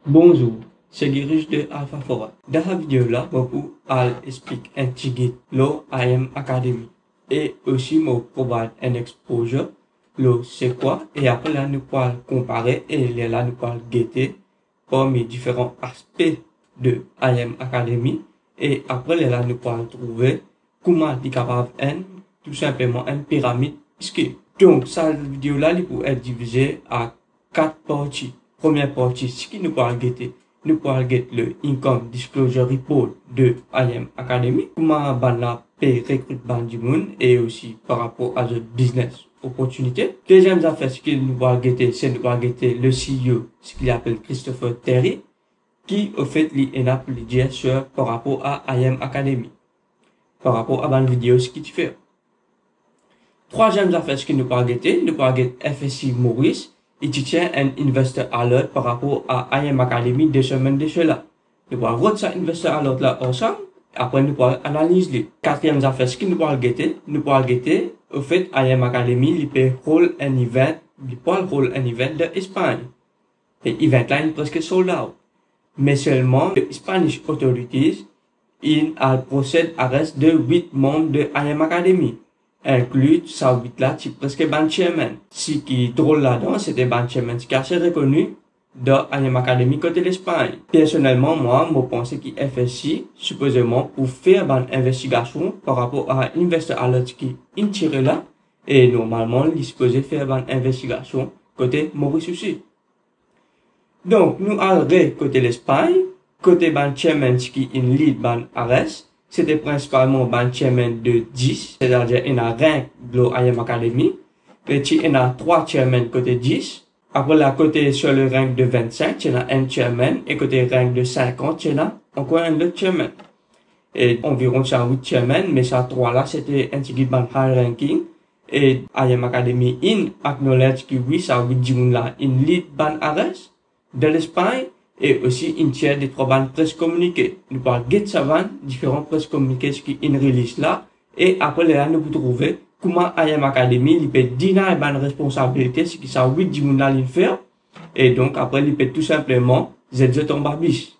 Bonjour, c'est Girish de AlphaForum. Dans la vidéo là, je vous explique un petit guide lo IM Academy et aussi je provide un exposure lo c'est quoi et après là nous pourrons comparer et là nous pourrons guetter parmi différents aspects de IM Academy et après là nous pourrons trouver comment est capable tout simplement une pyramide skill. Donc cette vidéo là il peut être divisée à 4 parties. Première partie, ce qui nous parle guetter, nous parle guetter le Income Disclosure Report de IM Academy, comment banna paye recrute du monde et aussi par rapport à notre business opportunité. Deuxième affaire, ce qui nous parle guetter, c'est nous parle guetter le CEO, ce qu'il appelle Christopher Terry, qui au fait est là pour dire sur par rapport à IM Academy, par rapport à la vidéo ce qui tu fais. Troisième affaire, ce qui nous parle guetter FSC Maurice, il tient un investor alert par rapport à IM Academy de semaines de cela. Nous allons voir ça investor alert là ensemble. Après, nous allons analyser les quatrième affaire, ce qui nous allons guetter. Nous allons guetter, au fait, IM Academy, il peut hold un event, de Espagne. Et event là, il est presque sold out. Mais seulement, les Spanish authorities, ils procèdent à reste de 8 membres de IM Academy. Inclut ça 8 là, c'est presque ban chairman. Ce qui est drôle là-dedans, c'était ban chairman qui est assez reconnu dans IM Academy côté l'Espagne. Personnellement, moi, je pense qu'il FSC, supposément, pour faire une investigation par rapport à Investor Alert qui est tiré là, et normalement, il est supposé faire une investigation côté Maurice aussi. Donc, nous allons côté l'Espagne, côté ban chairman qui est une lead ban arrest, c'était principalement ban chairman de 10, c'est-à-dire il y a un rank de IM Academy. Et il y a 3 chairman côté 10. Après là, côté sur le rank de 25, il y a un chairman. Et côté rank de 50, il y a encore un autre chairman. Et environ 108 chairman, mais ça 3 là, c'était un petit ban high ranking. Et IM Academy in acknowledge que oui, ça 8 jours là, in lead ban arrest de l'Espagne. Et aussi une tiers des 3 bandes presse communiquées. Nous parlons de Savan, différents presse communiquées qui in release là. Et après là, nous pouvons trouver comment IM Academy, il peut dîner une responsabilité, ce qui ça 8 dimanches il faire. Et donc, après, il peut tout simplement, ZZ tombe à bis.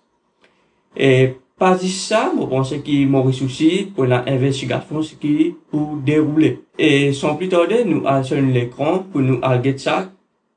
Et, pas juste ça, je pense qu'il m'aurait souci pour l'investigation, ce qui pour dérouler. Et sans plus tarder, nous allons sur l'écran pour nous aller ça.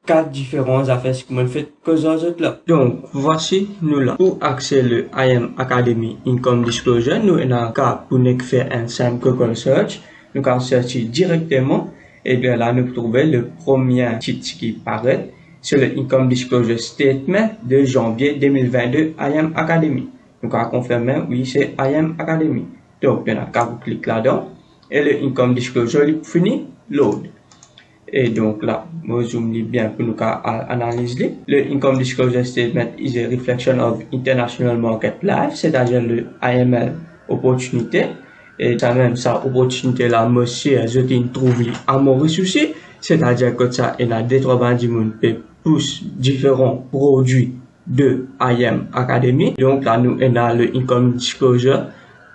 4 différentes affaires qui m'ont fait cause aux là. Donc, voici nous là. Pour accéder à IM Academy Income Disclosure, nous avons qu'à pour nous faire un simple Google search. Nous allons chercher directement et bien là, nous trouvons le premier titre qui paraît sur le Income Disclosure Statement de janvier 2022 IM Academy. Nous allons confirmer, oui, c'est IM Academy. Donc, bien là, quand vous cliquez là-dedans et le Income Disclosure, il finit load. Et donc là, je zoom bien pour nous analyser. Le Income Disclosure Statement is a reflection of international market life, c'est-à-dire le IML opportunité. Et ça même, ça opportunité là, monsieur, je t'ai trouvé à Maurice aussi. C'est-à-dire que ça, il y a des 3 du monde qui poussent différents produits de IM Academy. Donc là, nous, on a le Income Disclosure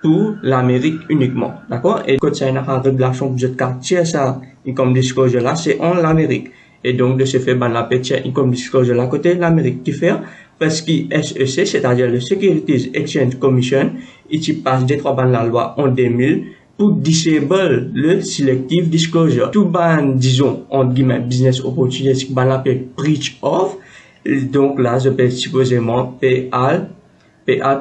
pour l'Amérique uniquement. D'accord? Et quand ça, il y a une révélation, vous êtes quartier, ça, Income Disclosure là, c'est en l'Amérique. Et donc, de ce fait, ben, la petite Income Disclosure là, côté l'Amérique, qui fait, parce que SEC, c'est-à-dire le Securities Exchange Commission, il passe des 3 bandes la loi en 2000 pour disable le Selective Disclosure. Tout ban, disons, entre guillemets, business opportunity, qui ban la breach of. Donc là, je peux supposément PA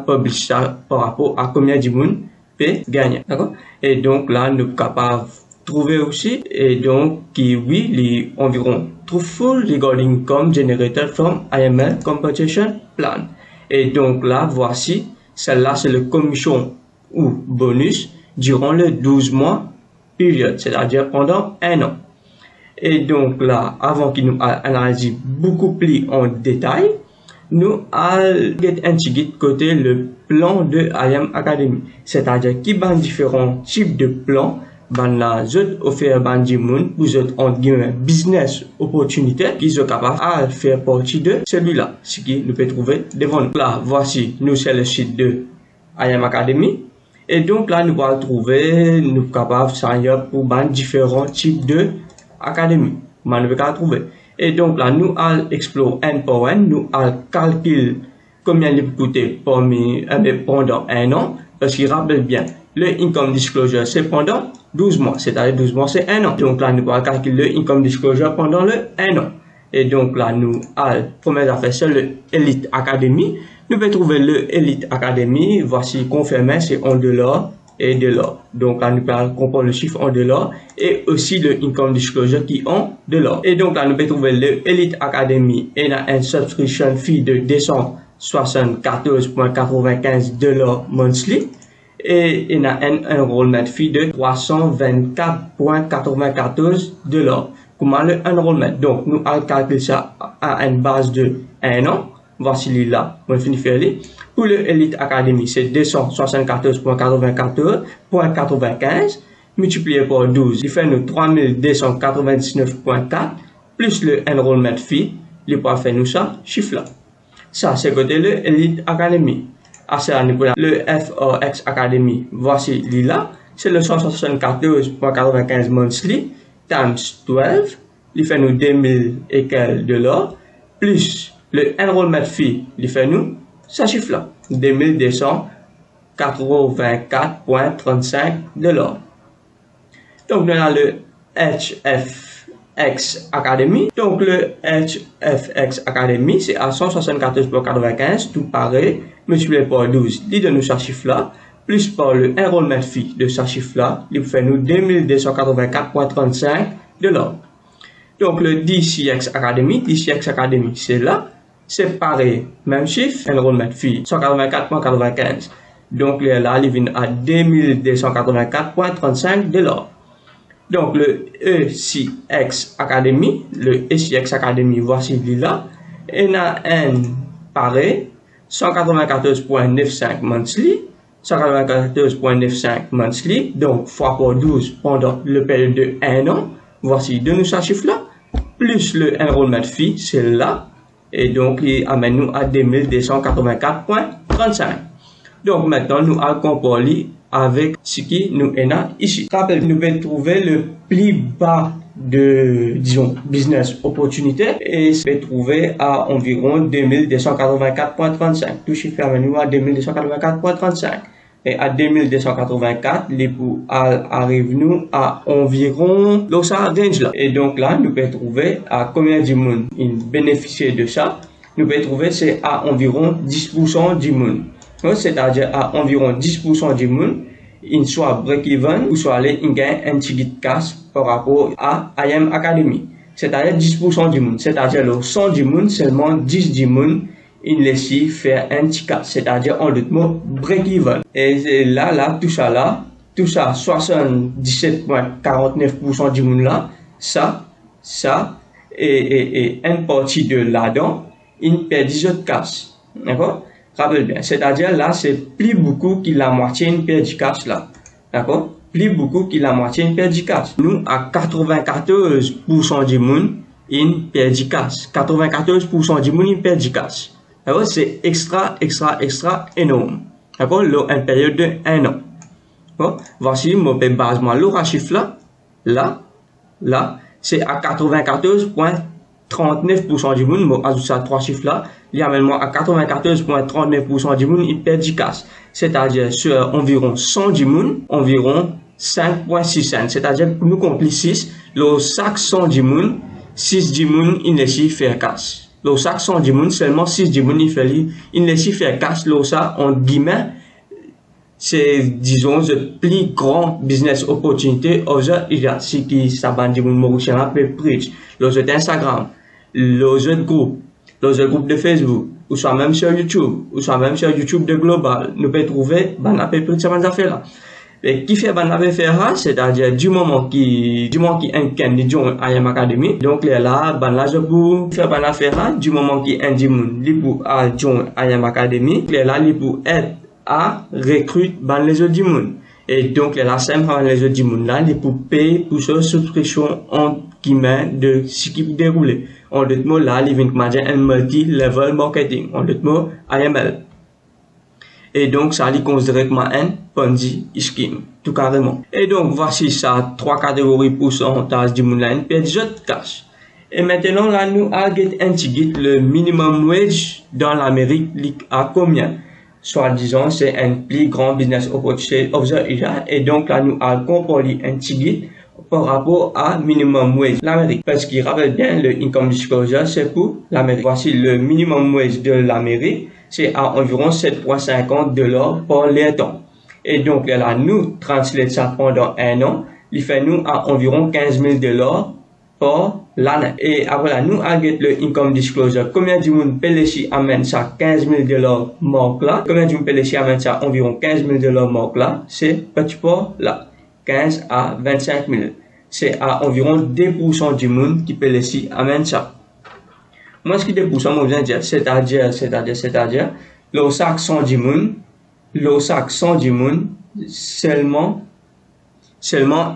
publish ça par rapport à combien de monde peut gagner. D'accord? Et donc là, nous sommes capables de trouver aussi, et donc, qui, oui, les environ truthful legal income generated from IML compensation plan. Et donc là, voici, celle-là, c'est le commission ou bonus durant le 12 mois période, c'est-à-dire pendant 1 an. Et donc là, avant qu'il nous analyse beaucoup plus en détail, nous allons un petit guide côté le plan de IM Academy. C'est-à-dire qu'il y a différents types de plans. Ben là, je offre ban du monde pour entre guillemets business opportunité qui sont capables de faire partie de celui-là. Ce qui nous peut trouver devant nous. Là, voici, nous c'est le site de IM Academy. Et donc là, nous allons trouver, nous capables de signer pour ban différents types de académies. Nous pouvons trouver. Et donc là, nous allons explorer un par un, nous allons calculer combien il peut coûter pendant un an, parce qu'il rappelle bien, le income disclosure, c'est pendant 12 mois, c'est-à-dire 12 mois, c'est un an. Donc là, nous allons calculer le income disclosure pendant le un an. Et donc là, nous, première affaire, c'est le Elite Academy. Nous pouvons trouver le Elite Academy. Voici confirmé, c'est en dollars et dollars. Donc là, nous pouvons comprendre le chiffre en dollars et aussi le income disclosure qui est en dollars. Et donc là, nous pouvons trouver le Elite Academy et a une subscription fee de 274,95 $ monthly. Et il y a un enrollment fee de 324,94 $. Comment le enrollment? Donc, nous allons calculer ça à une base de 1 an. Voici là, on finit faire les. Pour le Elite Academy, c'est 274,95 multiplié par 12. Il fait nous 3299,4 plus le enrollment fee. Il peut faire nous ça, chiffre là. Ça, c'est côté le Elite Academy. À ça, nous prenons le FRX Academy. Voici là. C'est le 174,95 monthly times 12. Il fait nous 2000 et quelques $. Plus le enrollment fee, il fait nous, ça chiffre là. 2284,35 $. Donc, nous avons le HFX Academy. Donc, le HFX Academy, c'est à 174,95, tout pareil, multiplié par 12. Il donne nous ce chiffre-là, plus par le enrollment fee de ce chiffre-là, il fait nous 2284,35 $. Donc, le DCX Academy, c'est là, c'est pareil, même chiffre, enrollment fee, 184,95. Donc, là, il vient à 2284,35 $. Donc, le ECX Academy, voici là, il a un pareil, 194,95 monthly, 194,95 monthly, donc fois par 12 pendant le période de 1 an, voici de nous ce chiffre-là, plus le enrollment fee, c'est là, et donc il amène nous à 2284,35. Donc maintenant, nous allons comparer avec ce qui nous est là ici. Rappelez, nous pouvons trouver le plus bas de, disons, business opportunité et c'est trouvé à environ 2284,35. Tout chiffre amène nous à 2284,35. Et à 2284, les pour arrive nous à environ l'osa range là. Et donc là, nous pouvons trouver à combien de monde il bénéficie de ça. Nous pouvons trouver c'est à environ 10% du monde. C'est-à-dire à environ 10% du monde, il soit break-even ou soit aller il gagne un petit de cash par rapport à IM Academy. C'est-à-dire 10% du monde. C'est-à-dire le 100 du monde, seulement 10 du monde, il laisse faire un petit cash. C'est-à-dire en d'autres mots, break-even. Et là, tout ça, 77,49% du monde là, ça, et une partie de là-dedans, il perd 18 cash. D'accord? Rappelez bien, c'est-à-dire là, c'est plus beaucoup que la moitié une paire de cash là. D'accord? Plus beaucoup que la moitié une paire de cash. Nous, à 94% du monde, une paire de cash. 94% du monde, une paire de cash. D'accord? C'est extra énorme. D'accord? Une période de 1 an. Bon, voici mon basement. Le chiffre là, c'est à 94,39% du monde. Bon, ajoute ça 3 chiffres là. Il y a même à 94,39% du monde, il perd du cash. C'est-à-dire, sur environ 100 du monde, environ 5,6 cents. C'est-à-dire, nous compris 6, le sac 100 du monde, 6 du monde, il laisse faire cash. Le sac 100 du monde, seulement 6 du monde, il laisse faire cash. Le sac, en guillemets, c'est, disons, le plus grand business opportunité. Il y a ce qui s'abandonne du monde, Mauricien, peut preach. Le Instagram, le groupe. Dans un groupe de Facebook, ou soit même sur YouTube, de Global, nous pouvons trouver, à peu près ces affaires là. Et qui fait affaire c'est-à-dire du moment qui inquiète de John IM Academy, donc là, je pour faire affaire du moment qui est du pour à John IM Academy, là, pour être à recruter les autres du monde. Et donc, là, simple les autres du monde là, pour payer pour cette subscription en guillemets de ce qui peut dérouler. En d'autres mots, là, il vient un multi-level marketing. En d'autres mots, IML. Et donc, ça, il considère comme un Ponzi scheme. Tout carrément. Et donc, voici ça, 3 catégories pourcentage du monde là, une perte de cash. Et maintenant, là, nous allons indiquer le minimum wage dans l'Amérique à combien? Soit disons, c'est un plus grand business opportunity of the era. Et donc, là, nous allons comparer indiquer par rapport à minimum wage l'Amérique. Parce qu'il rappelle bien, le income disclosure, c'est pour l'Amérique. Voici le minimum wage de l'Amérique. C'est à environ 7,50 $ par l'heure. Et donc, là, nous translate ça pendant un an. Il fait nous à environ 15 000 $ par l'année. Et après là, nous allons le income disclosure. Combien de monde peut laisser amène ça 15 000 $ marque là? Combien de monde peut laisser amène ça environ 15 000 $ marque là? C'est petit pas là. 15 à 25 000. C'est à environ 2% du monde qui peut laisser amène ça. Moi, ce qui est 2%, moi, je viens de dire, c'est-à-dire, le sac 100 du monde, seulement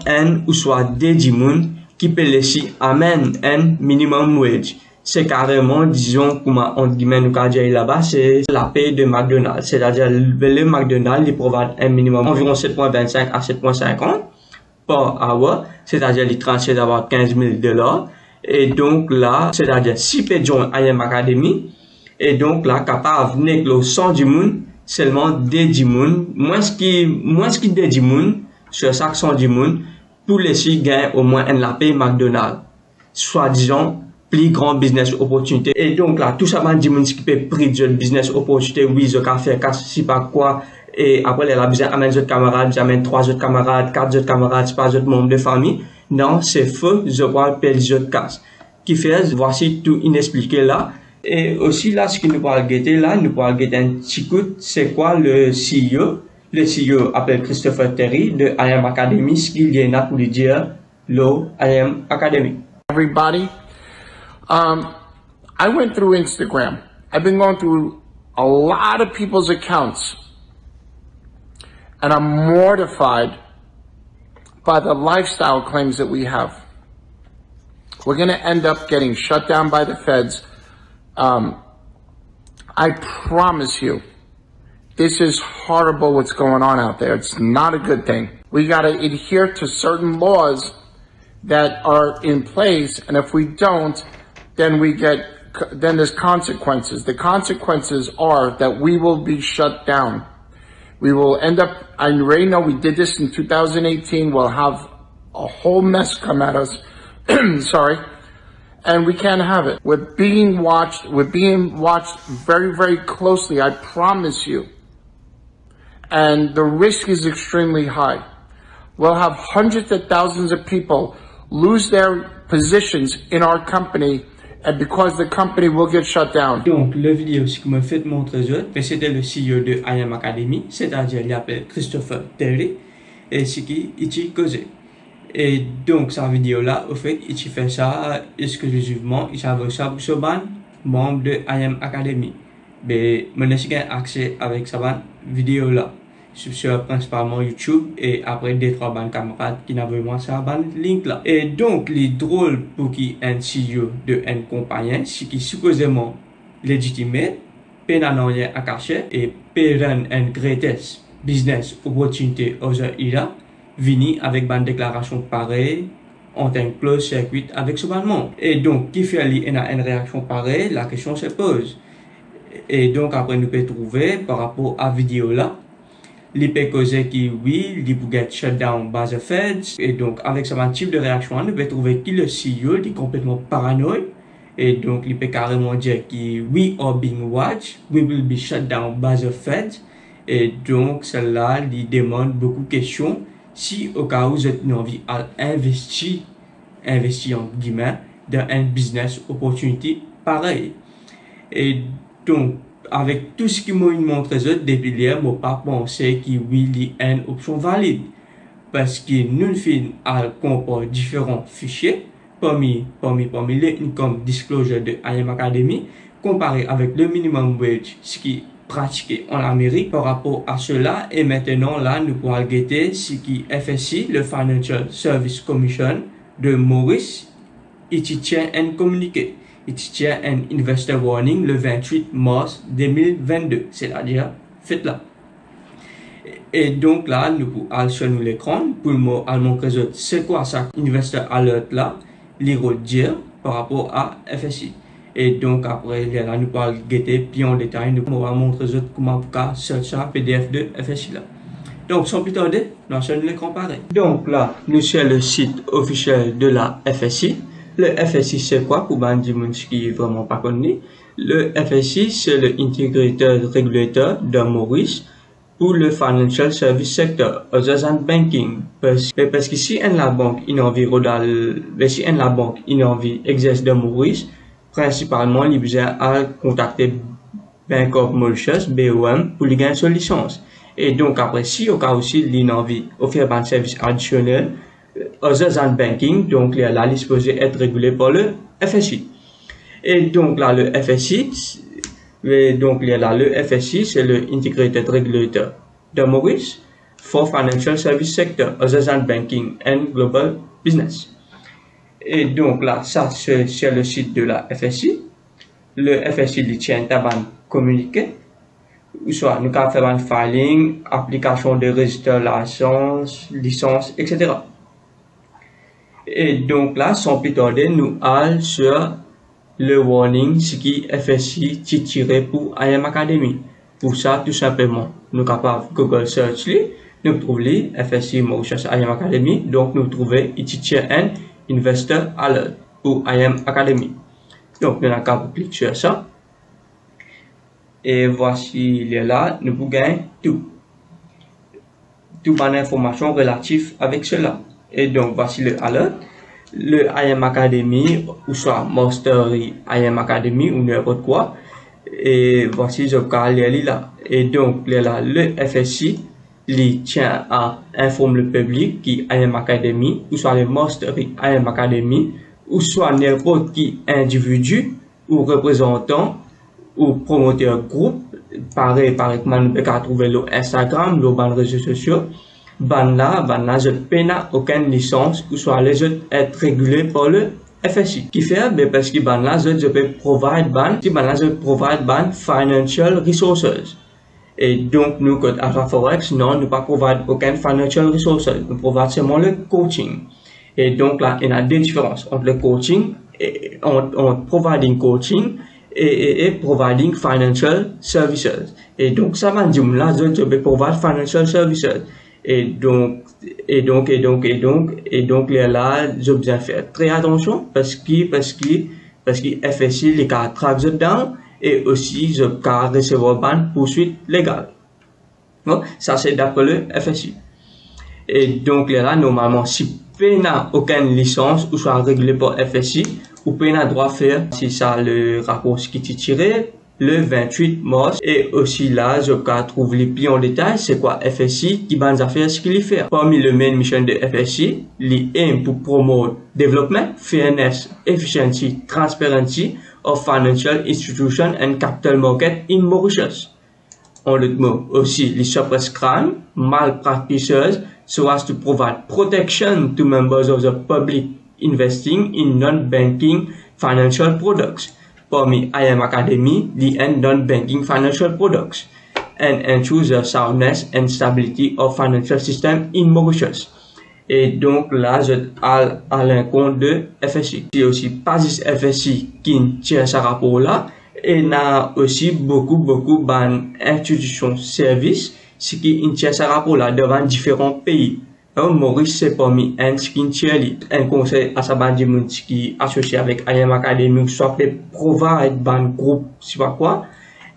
un ou soit deux du monde qui peut laisser amène un minimum wage. C'est carrément, disons, comment on dit, nous quand dire là-bas, c'est la paye de McDonald's. C'est-à-dire, le McDonald's, il provide un minimum environ 7,25 à 7,50 par hour. C'est-à-dire, il transfère d'avoir 15 000 $. Et donc là, c'est-à-dire, si peut joindre IM Academy, et donc là, capable de venir le 100 du monde, seulement 2 du monde, moins ce qui 2 du monde, sur chaque 100 du monde, pour laisser gagner au moins un la paye McDonald's. Soit disons, plus grand business opportunité. Et donc là, tout ça va dire qui peut prendre de business opportunité, oui, je peux faire, si pas quoi. Et après, elle a besoin d'amener d'autres camarades, j'amène 3 autres camarades, 4 autres camarades, c'est pas d'autres membres de famille. Non, c'est faux, je vois perdre les autres cas. Qui fait, voici tout inexpliqué là. Et aussi là, ce que nous pourrons guetter là, nous pourrons guetter un petit coup, c'est quoi le CEO? Le CEO appelle Christopher Terry de IM Academy, ce qu'il y a pour lui dire, le IM Academy. Everybody, I went through Instagram. I've been going through a lot of people's accounts. And I'm mortified by the lifestyle claims that we have. We're going to end up getting shut down by the feds. I promise you, this is horrible what's going on out there. It's not a good thing. We got to adhere to certain laws that are in place. And if we don't, then there's consequences. The consequences are that we will be shut down. We will end up, I already know we did this in 2018. We'll have a whole mess come at us. Sorry. And we can't have it. We're being watched very, very closely. I promise you. And the risk is extremely high. We'll have hundreds of thousands of people lose their positions in our company, and because the company will get shut down. Donc, la vidéo qui m'a fait montrer mais c'était le CEO de IM Academy, c'est-à-dire il appelle Christopher Terry, et ce qui il causé. Et donc, sa vidéo là, au fait, il fait ça exclusivement, il savait ça pour ce membre de IM Academy. Mais, je n'ai accès avec sa vidéo là. Sur principalement YouTube et après des 3 bandes camarades qui n'avaient moins ça ban link là. Et donc les drôles pour qui un CEO de une compagnie ce qui supposément légitimé pénal rien à cacher et pérenne un greatest business opportunity aux era vini avec une déclaration pareille en un close circuit avec ce monde. Et donc qui fait une réaction pareille, la question se pose. Et donc après nous pouvons trouver par rapport à vidéo là il peut causer qui oui, il peut get shut down by the feds. Et donc, avec ce type de réaction, on peut trouver que le CEO est complètement paranoïde. Et donc, il peut carrément dire que we are being watched, we will be shut down by the feds. Et donc, cela lui demande beaucoup de questions. Si au cas où vous êtes envie d'investir en guillemets, dans un business opportunity pareil. Et donc, avec tout ce qui m'a montré depuis hier, je n'ai pas pensé qu'il y a une option valide. Parce que nous comparons différents fichiers parmi les income disclosure de IM Academy, comparé avec le minimum wage, ce qui est pratiqué en Amérique par rapport à cela. Et maintenant, là, nous pourrons guetter ce qui est FSC, le Financial Service Commission de Maurice, il tient un communiqué. Il tient un investor warning le 28 mars 2022, c'est-à-dire fait là. Et donc là, nous pouvons sur l'écran pour montrer c'est quoi ça investor alert là, les dire par rapport à FSI. Et donc après, là, nous parlons guetter puis en détail, nous allons montrer comment vous pouvez chercher un PDF de FSI là. Donc, sans plus tarder, nous allons les comparer. Donc là, nous sommes le site officiel de la FSI. Le FSI, c'est quoi pour les gens qui ne vraiment pas connu? Le FSI, c'est le Integrated Regulator de Maurice pour le Financial Service Sector, other than banking. Parce que si la banque exerce de Maurice, principalement, il besoin à contacter Bank of Mauritius, BOM, pour lui gagner son licence. Et donc, après, si au cas aussi, il a envie d'offrir un service additionnel, other than banking, donc là, il est supposé être régulé par le FSI. Et donc là, le FSI, c'est le Integrated Regulator de Maurice for Financial Service Sector, other than banking and global business. Et donc là, ça, c'est le site de la FSI. Le FSI, il tient un communiqué. Ou soit, nous avons fait un filing, application de registre, licence, etc. Et donc là, sans plus tarder, nous allons sur le warning, ce qui FSI tiré pour IM Academy. Pour ça, tout simplement, nous sommes capables de Google Search, nous trouvons FSI Mauritius IM Academy, donc nous trouvons ici un Investor Alert pour IM Academy. Donc, nous avons qu'à cliquer sur ça. Et voici, il est là, nous pouvons gagner toute bonne information relative avec cela. Et donc, voici le alert. Le IM Academy, ou soit Mastery IM Academy, ou n'importe quoi. Et voici, je vais là. Et donc, là, le FSI, il tient à informer le public qui IM Academy, ou soit le Mastery IM Academy, ou soit n'importe qui individu, ou représentant, ou promoteur groupe, pareil, nous pouvons trouver le Instagram, le réseaux sociaux, je ne paie aucune licence, ou soit les autres être régulés par le FSI. Qui fait, parce que je peux provide financial resources. Et donc, nous, comme Alpha Forex, non, nous pas provide aucun financial resources. Nous provide seulement le coaching. Et donc, là, il y a des différences entre le coaching et entre providing coaching et providing financial services. Et donc, ça va dire, là, je peux provide financial services. Et donc, là, je dois faire très attention parce que FSI, les cas traquent dedans et aussi, je peux recevoir une poursuite légale. Bon, ça, c'est d'après le FSI. Et donc, là, normalement, si vous n'avez aucune licence ou soit régulé par FSI, vous pouvez droit faire, c'est ça le rapport qui est tiré, le 28 mars. Et aussi là, je peux trouver les plus en détail, c'est quoi FSI, qui va faire ce qu'il fait. Parmi le main mission de FSI, il aime pour promouvoir development, fairness, efficiency, transparency of financial institutions and capital market in Mauritius. En d'autres mots, aussi, les suppress crime, malpractices, so as to provide protection to members of the public investing in non-banking financial products. Parmi IM Academy, the non-banking financial products, and ensure the soundness and stability of financial system in Mauritius. Et donc là, je à l'encontre de FSI. C'est aussi pas juste FSI qui tient ce rapport là, et il y a aussi beaucoup d'institutions services qui tient ce rapport là devant différents pays. Maurice, c'est parmi un conseil à sa bande qui associé avec IM Academy, soit les provide ban groupe, c'est pas quoi.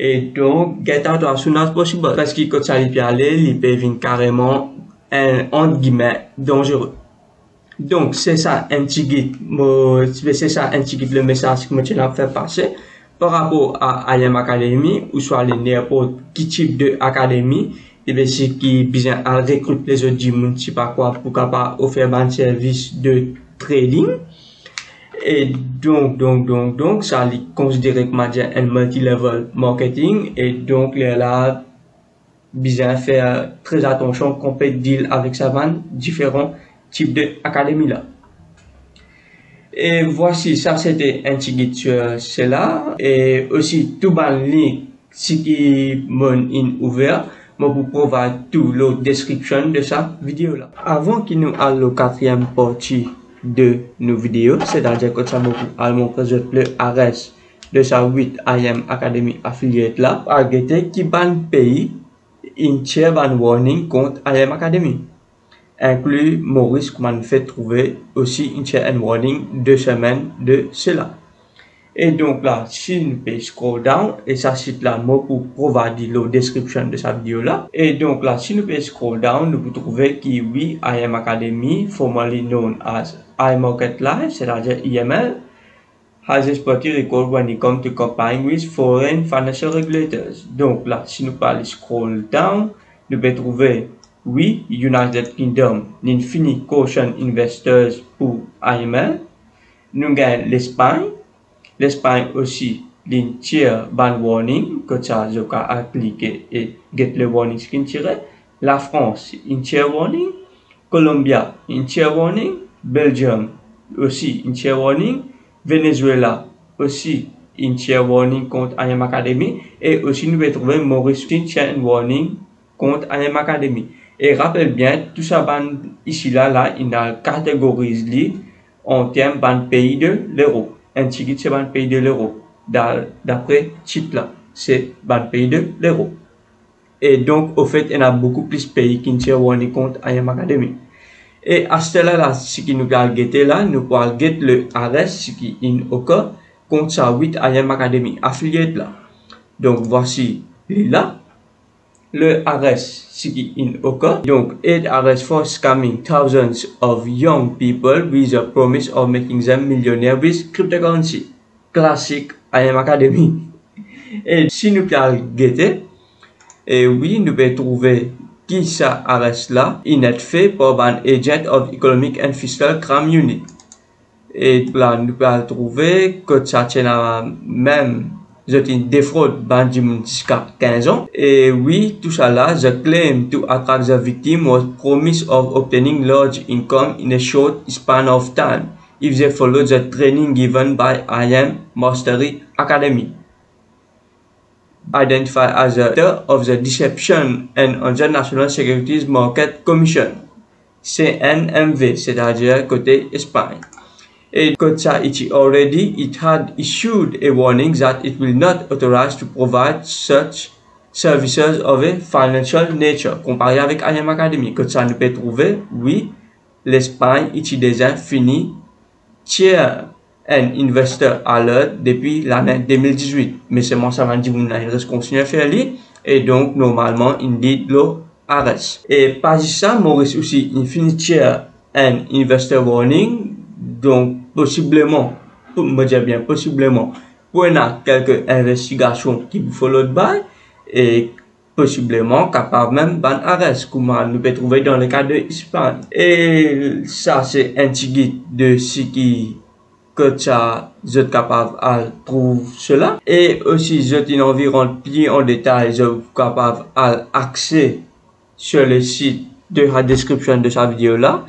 Et donc, get out as soon as possible. Parce que quand ça lui aller, il peut venir carrément, entre guillemets, dangereux. Donc, c'est ça, un petit guide, le message que je tiens à faire passer par rapport à IM Academy, ou soit les n'importe qui type de académie. Et bien, c'est qui besoin à recruter les autres gens, je sais pas quoi, pour capable offrir un service de trading. Et donc, ça est considéré comme un multi-level marketing. Et donc, là, besoin faire très attention qu'on peut deal avec ça, différents types d'académies là. Et voici, ça c'était un petit guide sur cela. Et aussi, tout le lien, ce qui est ouvert. Je vous provide tout la description de cette vidéo là. Avant qu'il nous aille au quatrième partie de nos vidéos, c'est-à-dire que ça va montrer le arrest de sa 8 IM Academy affiliate là, à guetter qui ban pays in chair ban warning contre IM Academy. Inclut Maurice qu'on fait trouver aussi une chair and warning 2 semaines de cela. Et donc là, si nous pouvons scroll down, et ça c'est là, moi pour provider la description de sa vidéo là. Et donc là, si nous pouvons scroll down, nous pouvons trouver qui oui, IM Academy, formerly known as iMarket Live, c'est-à-dire IML, has a spotty record when it comes to complying with foreign financial regulators. Donc là, si nous parlons scroll down, nous pouvons trouver oui, United Kingdom, l'Infinity Caution Investors pour IML. Nous avons l'Espagne. L'Espagne aussi, l'Intier ban warning, que ça, je peux cliquer et get le warning screen tiré. La France, Intier warning. Colombia, Intier warning. Belgium, aussi Intier warning. Venezuela, aussi Intier warning contre IM Academy. Et aussi, nous pouvons trouver Maurice Intier warning contre IM Academy. Et rappelle bien, tout ça, ici, là, il a catégorisé en termes de pays de l'euro. Un ticket, c'est un pays de l'euro. D'après type là, c'est un pays de l'euro. Et donc, au fait, il y a beaucoup plus de pays qui ne warning contre IM Academy. Et à ce là, ce qui nous a guetté là, nous pouvons guetter le arrest, ce qui est au cas, contre sa 8 IM Academy affiliate là. Donc, voici là. Le arrest, ce qui est au cas. Donc, it arrest for scamming thousands of young people with the promise of making them millionaires with cryptocurrency. Classique IM Academy. Et si nous pouvons guetter, et oui, nous pouvons trouver qui ça arrest là, il est fait par un agent of economic and fiscal crime unit. Et là, nous pouvons trouver que ça tient à même une défraude jusqu'à 15 ans. Et oui, tout ça là, the claim to attract the victim was promise of obtaining large income in a short span of time if they follow the training given by IM Mastery Academy. Identified as the leader of the Deception and on the National Securities Market Commission, CNMV, c'est-à-dire côté Espagne. Et Kotsa Ichi already, it had issued a warning that it will not authorize to provide such services of a financial nature. Comparé avec IM Academy, Kotsa nous peut trouver, oui, l'Espagne, Ichi déjà fini, tiers un investor alert depuis l'année 2018. Mais c'est moi, ça va dire, il reste continuer à faire lui, et donc, normalement, il dit l'eau arrête. Et pas juste ça, Maurice aussi, il finit tiers un investor warning, donc, possiblement, pour me dire bien, possiblement, pour y a quelques investigations qui vous follow by, et possiblement capable même d'un arrest, comme nous pouvons trouver dans le cas de Espagne. Et ça, c'est un petit guide de ce qui, que ça, vous êtes capable à trouver cela. Et aussi, je dis environ plus en détail, je suis capable à accéder sur le site de la description de sa vidéo là.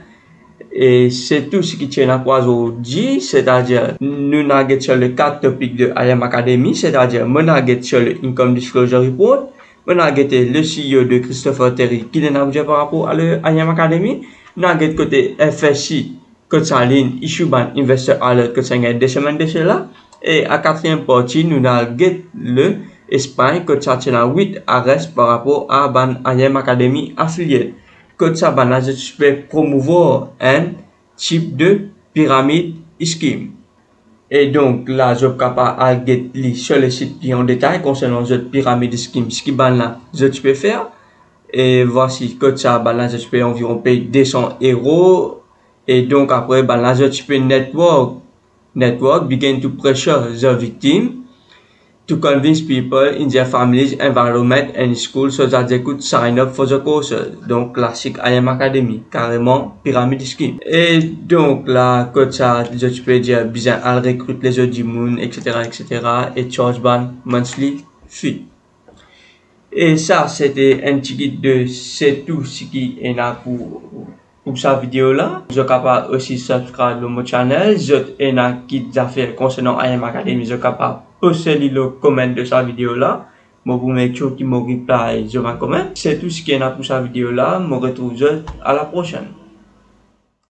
Et c'est tout ce qui tient à quoi aujourd'hui, c'est-à-dire, nous n'avons sur le 4 topics de IM Academy, c'est-à-dire, nous avons sur le Income Disclosure Report, nous avons le CEO de Christopher Terry qui est là par rapport à l'IM Academy, nous avons côté FSI, que ça ligne, issue ban investor alert, que ça a des semaines de cela, et à quatrième partie, nous avons le Espagne, que ça tient à 8 arrests par rapport à ban IM Academy affiliate. Que ça va promouvoir un type de pyramide scheme. Et donc là, je suis capable de lire sur le site en détail concernant cette pyramide scheme, ce qui là, je peux faire. Et voici que ça là, je peux environ payer 200 €. Et donc après, là, je peux network begin to pressure the victim to convince people in their families, environment and school so that they could sign up for the courses. Donc, classique IM Academy, carrément pyramide scheme. Et donc, là, que ça, je peux dire, bien, elle recrute les autres moon, etc., et charge ban monthly fee. Et ça, c'était un petit guide de c'est tout ce qui est là pour sa vidéo là. Je suis capable aussi subscribe à mon channel. Je ai un kit d'affaires concernant IM Academy. Je suis capable poster le comment de sa vidéo là. Moi, vous mettez qui me reply, je vais comment. C'est tout ce qui est là pour sa vidéo là. Je me retrouve à la prochaine.